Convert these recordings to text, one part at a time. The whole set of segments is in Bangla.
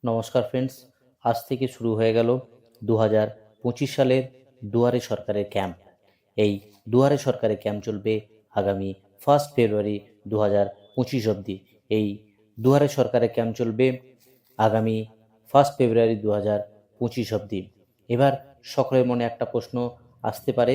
নমস্কার ফ্রেন্ডস, আজ থেকে শুরু হয়ে গেল 2025 সালের দুয়ারে সরকারের ক্যাম্প। এই দুয়ারে সরকারের ক্যাম্প চলবে আগামী 1 ফেব্রুয়ারি 2025 অবধি। এই দুয়ারে সরকারের ক্যাম্প চলবে আগামী 1 ফেব্রুয়ারি 2025 অবধি। এবার সকলের মনে একটা প্রশ্ন আসতে পারে,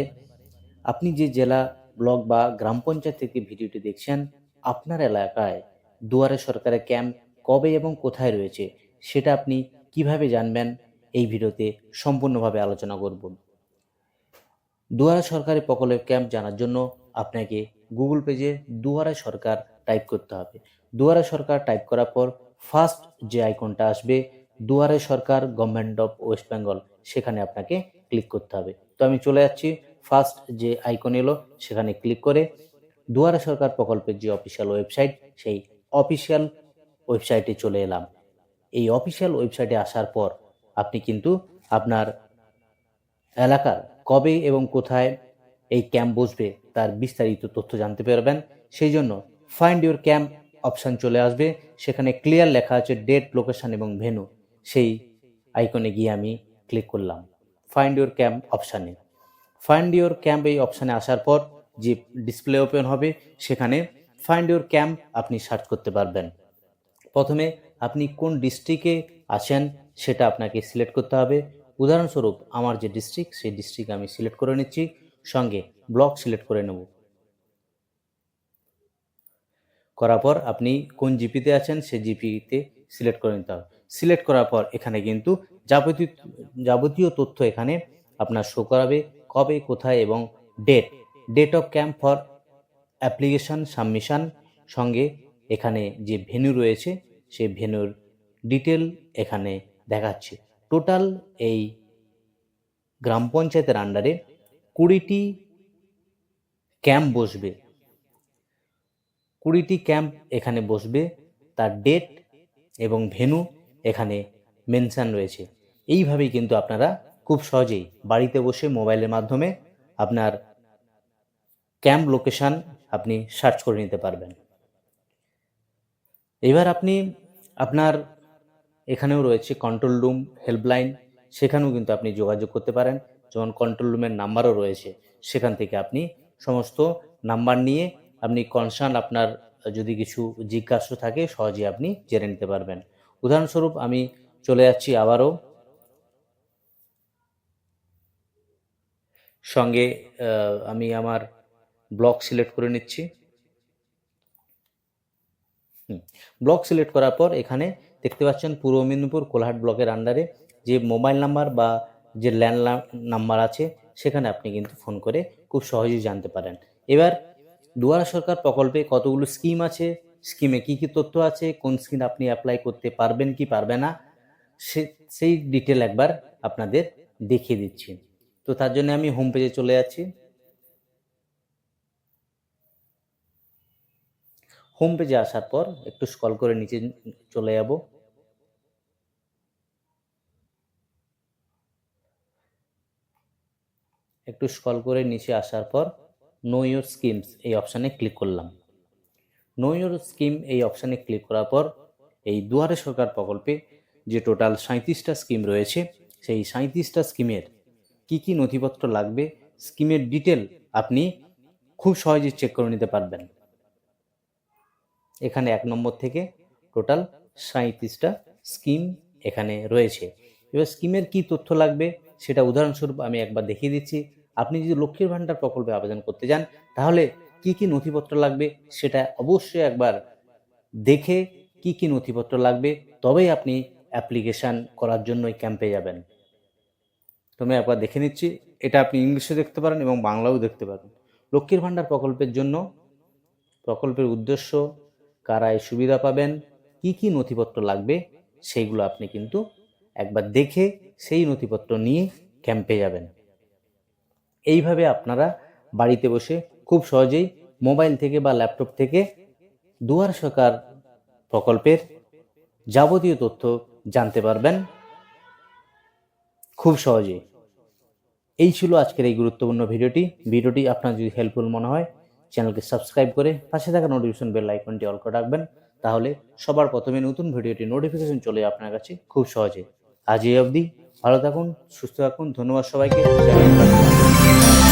আপনি যে জেলা, ব্লক বা গ্রাম পঞ্চায়েত থেকে ভিডিওটি দেখছেন, আপনার এলাকায় দুয়ারে সরকারের ক্যাম্প কবে এবং কোথায় রয়েছে সেটা আপনি কিভাবে জানবেন? এই ভিডিওতে সম্পূর্ণভাবে আলোচনা করব। দুয়ারে সরকারি প্রকল্পের ক্যাম্প জানার জন্য আপনাকে গুগল পেজে দুয়ারে সরকার টাইপ করতে হবে। দুয়ারে সরকার টাইপ করার পর ফার্স্ট যে আইকনটা আসবে, দুয়ারে সরকার গভর্নমেন্ট অফ ওয়েস্ট বেঙ্গল, সেখানে আপনাকে ক্লিক করতে হবে। তো আমি চলে যাচ্ছি, ফার্স্ট যে আইকন এলো সেখানে ক্লিক করে দুয়ারে সরকার প্রকল্পের যে অফিসিয়াল ওয়েবসাইট, সেই অফিসিয়াল ওয়েবসাইটে চলে এলাম। এই অফিসিয়াল ওয়েবসাইটে আসার পর আপনি কিন্তু আপনার এলাকার কবে এবং কোথায় এই ক্যাম্প বসবে তার বিস্তারিত তথ্য জানতে পারবেন। সেই জন্য ফাইন্ড ইউর ক্যাম্প অপশান চলে আসবে, সেখানে ক্লিয়ার লেখা আছে ডেট, লোকেশন এবং ভেন্যু। সেই আইকনে গিয়ে আমি ক্লিক করলাম ফাইন্ড ইউর ক্যাম্প অপশানে। ফাইন্ড ইউর ক্যাম্প এই অপশানে আসার পর যে ডিসপ্লে ওপেন হবে, সেখানে ফাইন্ড ইউর ক্যাম্প আপনি সার্চ করতে পারবেন। প্রথমে আপনি কোন ডিস্ট্রিক্টে আছেন সেটা আপনাকে সিলেক্ট করতে হবে। উদাহরণস্বরূপ আমার যে ডিস্ট্রিক্ট, সেই ডিস্ট্রিক্ট আমি সিলেক্ট করে নিচ্ছি, সঙ্গে ব্লক সিলেক্ট করে নেব। করার পর আপনি কোন জিপিতে আছেন সেই জিপিতে সিলেক্ট করে নিতে হবে। সিলেক্ট করার পর এখানে কিন্তু যাবতীয় তথ্য এখানে আপনার শো করাবে, কবে, কোথায় এবং date of camp for application submission, সঙ্গে এখানে যে ভেন্যু রয়েছে সেই ভেন্যুর ডিটেল এখানে দেখাচ্ছে। টোটাল এই গ্রাম পঞ্চায়েতের আন্ডারে 20টি ক্যাম্প বসবে। 20টি ক্যাম্প এখানে বসবে, তার ডেট এবং ভেন্যু এখানে মেনশান রয়েছে। এইভাবেই কিন্তু আপনারা খুব সহজেই বাড়িতে বসে মোবাইলের মাধ্যমে আপনার ক্যাম্প লোকেশান আপনি সার্চ করে নিতে পারবেন। এবার আপনি আপনার এখানেও রয়েছে কন্ট্রোল রুম, হেল্পলাইন, সেখানেও কিন্তু আপনি যোগাযোগ করতে পারেন। যেমন কন্ট্রোল রুমের নাম্বারও রয়েছে, সেখান থেকে আপনি সমস্ত নাম্বার নিয়ে আপনি কনসার্ন আপনার যদি কিছু জিজ্ঞাসা থাকে সহজে আপনি জেনে নিতে পারবেন। উদাহরণস্বরূপ আমি চলে যাচ্ছি আবারও, সঙ্গে আমি আমার ব্লক সিলেক্ট করে নিচ্ছি। ব্লক সিলেক্ট করার পর এখানে দেখতে পাচ্ছেন পূর্ব মেদিনীপুর কোলাহাট ব্লকের আন্ডারে যে মোবাইল নাম্বার বা যে ল্যান্ডলাইন নাম্বার আছে, সেখানে আপনি কিন্তু ফোন করে খুব সহজেই জানতে পারেন। এবার দুয়ারে সরকার প্রকল্পে কতগুলো স্কিম আছে, স্কিমে কি কি তথ্য আছে, কোন স্কিম আপনি অ্যাপ্লাই করতে পারবেন কি পারবে না, সেই ডিটেল একবার আপনাদের দেখিয়ে দিচ্ছি। তো তার জন্য আমি হোম পেজে চলে যাচ্ছি। হোম পেজে আসার পর একটু স্ক্রল করে নিচে চলে যাব। একটু স্ক্রল করে নিচে আসার পর নো ইউর স্কিমস এই অপশানে ক্লিক করলাম। নো ইউর স্কিম এই অপশানে ক্লিক করার পর এই দুয়ারে সরকার প্রকল্পে যে টোটাল 37টা স্কিম রয়েছে, সেই 37টা স্কিমের কি কি নথিপত্র লাগবে, স্কিমের ডিটেল আপনি খুব সহজেই চেক করে নিতে পারবেন। এখানে 1 নম্বর থেকে টোটাল 37টা স্কিম এখানে রয়েছে। এবার স্কিমের কি তথ্য লাগবে সেটা উদাহরণস্বরূপ আমি একবার দেখিয়ে দিচ্ছি। আপনি যদি লক্ষ্মীর ভাণ্ডার প্রকল্পে আবেদন করতে যান, তাহলে কি কি নথিপত্র লাগবে সেটা অবশ্যই একবার দেখে কি কি নথিপত্র লাগবে তবেই আপনি অ্যাপ্লিকেশান করার জন্য এই ক্যাম্পে যাবেন। তো আমি একবার দেখে নিচ্ছি, এটা আপনি ইংলিশে দেখতে পারেন এবং বাংলাও দেখতে পারেন। লক্ষ্মীর ভাণ্ডার প্রকল্পের জন্য প্রকল্পের উদ্দেশ্য, কারা এই সুবিধা পাবেন, কি কি নথিপত্র লাগবে, সেইগুলো আপনি কিন্তু একবার দেখে সেই নথিপত্র নিয়ে ক্যাম্পে যাবেন। এইভাবে আপনারা বাড়িতে বসে খুব সহজেই মোবাইল থেকে বা ল্যাপটপ থেকে দুয়ারে সরকার প্রকল্পের যাবতীয় তথ্য জানতে পারবেন খুব সহজেই। এই ছিল আজকের এই গুরুত্বপূর্ণ ভিডিওটি আপনার যদি হেল্পফুল মনে হয় চ্যানেলকে সাবস্ক্রাইব করে পাশে থাকা নোটিফিকেশন বেল আইকনটি অল করে রাখবেন, তাহলে সবার প্রথমে নতুন ভিডিওটি নোটিফিকেশন চলে যাবে আপনার কাছে খুব সহজে। আজ এই অবধি, ভালো থাকুন, সুস্থ থাকুন, ধন্যবাদ সবাইকে। জয় হিন্দ।